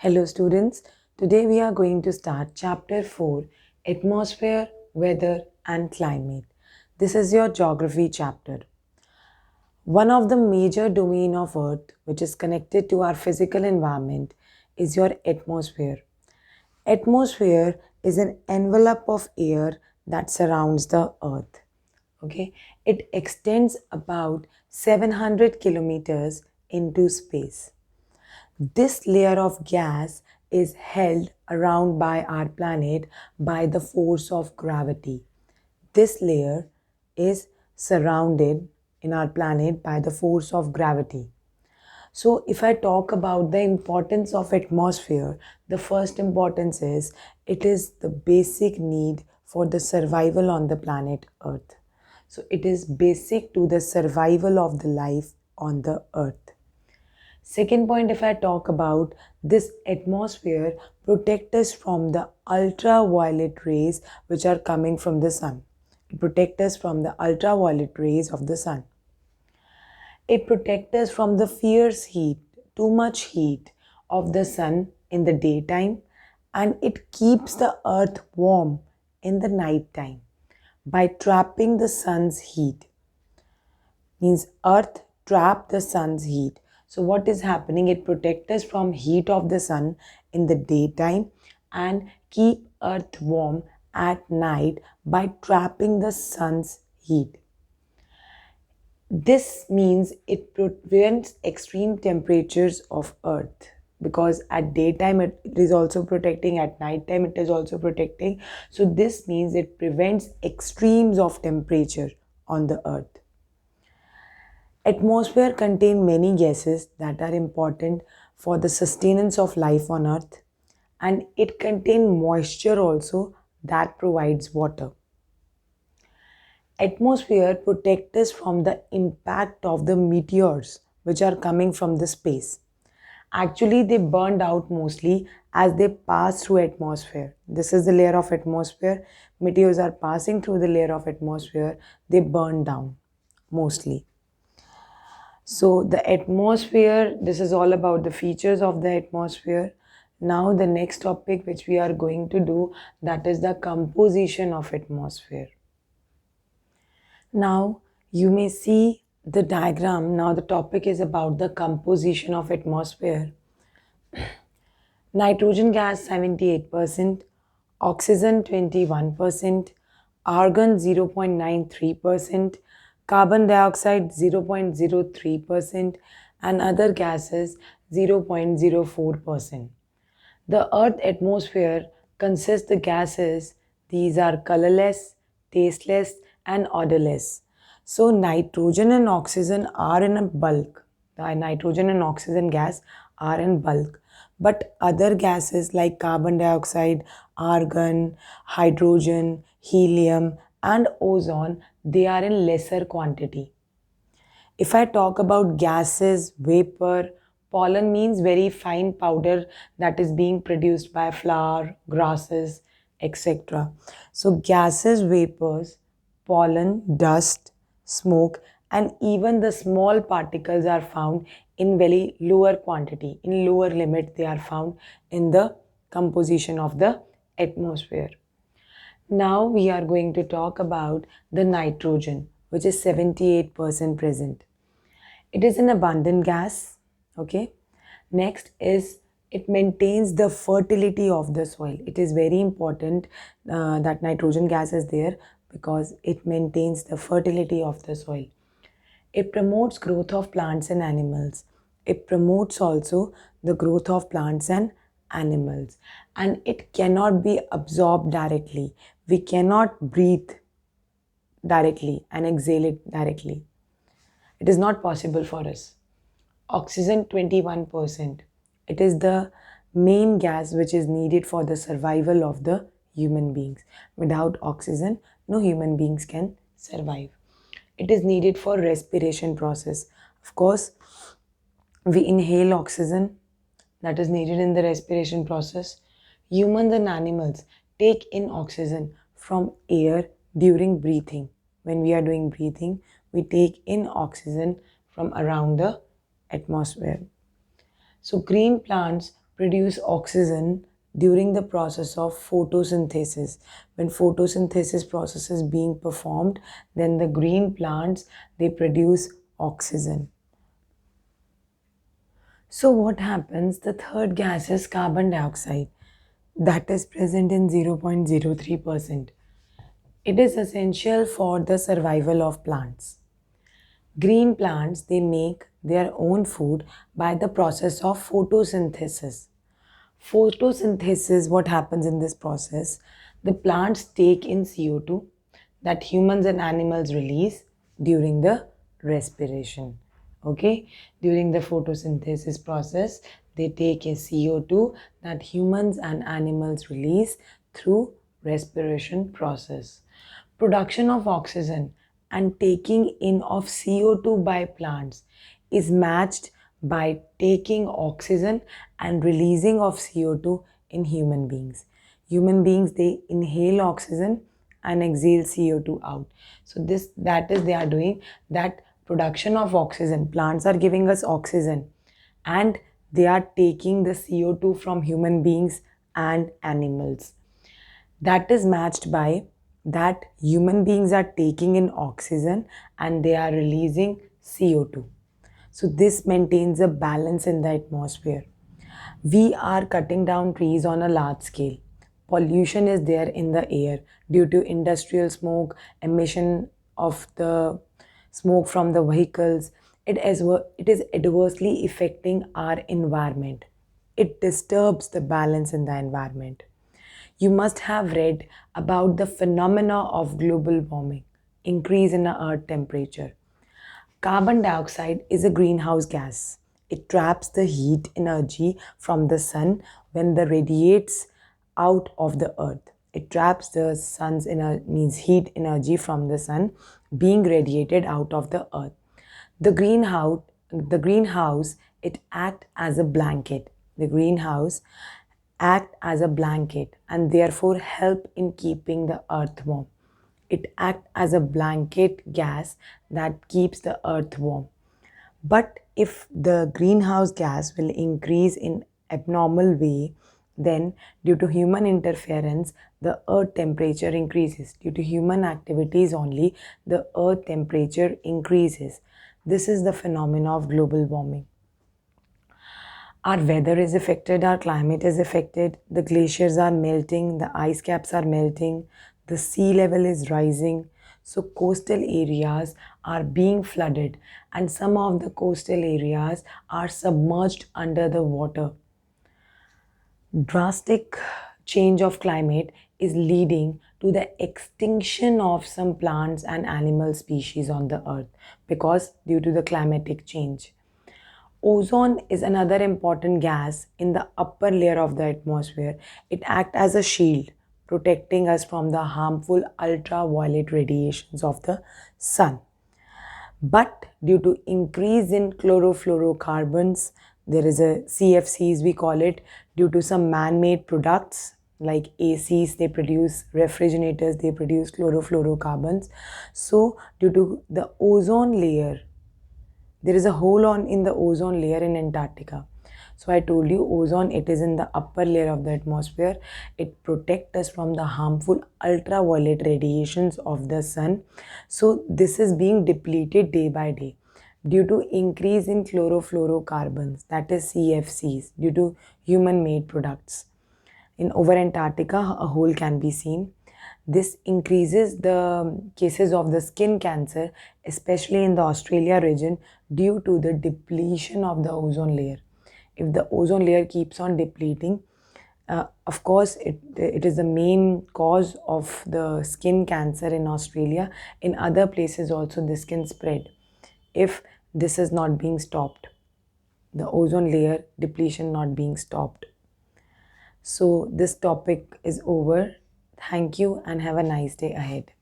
Hello students, today we are going to start chapter 4 Atmosphere, Weather and Climate. This is your geography chapter. One of the major domain of earth which is connected to our physical environment is your atmosphere. Atmosphere is an envelope of air that surrounds the earth. Okay, it extends about 700 kilometers into space. This layer of gas is held around by our planet by the force of gravity. This layer is surrounded in our planet by the force of gravity. So, if I talk about the importance of atmosphere, the first importance is it is the basic need for the survival on the planet Earth. So, it is basic to the survival of the life on the Earth. Second point, if I talk about this atmosphere, protect us from the ultraviolet rays which are coming from the sun. It protects us from the ultraviolet rays of the sun. It protects us from the fierce heat, too much heat of the sun in the daytime, and it keeps the earth warm in the night time by trapping the sun's heat. Means earth trap the sun's heat. So what is happening? It protects us from heat of the sun in the daytime and keep earth warm at night by trapping the sun's heat. This means it prevents extreme temperatures of earth, because at daytime it is also protecting, at night time it is also protecting. So this means it prevents extremes of temperature on the earth. Atmosphere contain many gases that are important for the sustenance of life on earth, and it contain moisture also that provides water. Atmosphere protects us from the impact of the meteors which are coming from the space. Actually, they burned out mostly as they pass through atmosphere. This is the layer of atmosphere. Meteors are passing through the layer of atmosphere. They burn down mostly. So the atmosphere, this is all about the features of the atmosphere. Now the next topic which we are going to do, that is the composition of atmosphere. Now you may see the diagram. Now the topic is about the composition of atmosphere. Nitrogen gas 78%, oxygen 21%, argon 0.93%, carbon dioxide 0.03%, and other gases 0.04%. The earth atmosphere consists the gases, these are colorless, tasteless and odorless. So nitrogen and oxygen are in a bulk. The nitrogen and oxygen gas are in bulk. But other gases like carbon dioxide, argon, hydrogen, helium and ozone, they are in lesser quantity. If I talk about gases, vapor, pollen means very fine powder that is being produced by flower, grasses, etc. So gases, vapors, pollen, dust, smoke, and even the small particles are found in very lower quantity, in lower limit they are found in the composition of the atmosphere. Now we are going to talk about the nitrogen, which is 78% present. It is an abundant gas. Okay. Next is it maintains the fertility of the soil. It is very important that nitrogen gas is there because it maintains the fertility of the soil. It promotes growth of plants and animals. It promotes also the growth of plants and animals, and it cannot be absorbed directly. We cannot breathe directly and exhale it directly. It is not possible for us. Oxygen 21%. It is the main gas which is needed for the survival of the human beings. Without oxygen, no human beings can survive. It is needed for respiration process. Of course, we inhale oxygen that is needed in the respiration process. Humans and animals take in oxygen from air during breathing. When we are doing breathing, we take in oxygen from around the atmosphere. So green plants produce oxygen during the process of photosynthesis. When photosynthesis process is being performed, then the green plants, they produce oxygen. So what happens? The third gas is carbon dioxide, that is present in 0.03%. It is essential for the survival of plants. Green plants, they make their own food by the process of photosynthesis. Photosynthesis, what happens in this process? The plants take in CO2 that humans and animals release during the respiration. Okay, during the photosynthesis process, they take a CO2 that humans and animals release through respiration process. Production of oxygen and taking in of CO2 by plants is matched by taking oxygen and releasing of CO2 in human beings. Human beings, they inhale oxygen and exhale CO2 out. So that is they are doing that production of oxygen. Plants are giving us oxygen and they are taking the CO2 from human beings and animals. That is matched by that human beings are taking in oxygen and they are releasing CO2. So this maintains a balance in the atmosphere. We are cutting down trees on a large scale. Pollution is there in the air due to industrial smoke, emission of the smoke from the vehicles. It is adversely affecting our environment. It disturbs the balance in the environment. You must have read about the phenomena of global warming, increase in the earth temperature. Carbon dioxide is a greenhouse gas. It traps the heat energy from the sun when the radiates out of the earth. It traps the sun's means heat energy from the sun being radiated out of the earth. The greenhouse, it act as a blanket. The greenhouse act as a blanket and therefore help in keeping the earth warm. It acts as a blanket gas that keeps the earth warm. But if the greenhouse gas will increase in abnormal way, then due to human interference, the earth temperature increases. Due to human activities only, the earth temperature increases. This is the phenomena of global warming. Our weather is affected, our climate is affected, the glaciers are melting, the ice caps are melting, the sea level is rising. So, coastal areas are being flooded, and some of the coastal areas are submerged under the water. Drastic change of climate is leading to the extinction of some plants and animal species on the earth because due to the climatic change. Ozone is another important gas in the upper layer of the atmosphere. It acts as a shield, protecting us from the harmful ultraviolet radiations of the sun. But due to increase in chlorofluorocarbons, there is a CFCs we call it, due to some man-made products like ACs, they produce refrigerators, they produce chlorofluorocarbons. So due to the ozone layer, there is a hole on in the ozone layer in Antarctica. So I told you ozone, it is in the upper layer of the atmosphere. It protects us from the harmful ultraviolet radiations of the sun. So this is being depleted day by day due to increase in chlorofluorocarbons, that is CFCs, due to human made products. In over Antarctica, a hole can be seen. This increases the cases of the skin cancer, especially in the Australia region, due to the depletion of the ozone layer. If the ozone layer keeps on depleting, of course, it is the main cause of the skin cancer in Australia. In other places also, this can spread if this is not being stopped. The ozone layer depletion not being stopped. So this topic is over. Thank you and have a nice day ahead.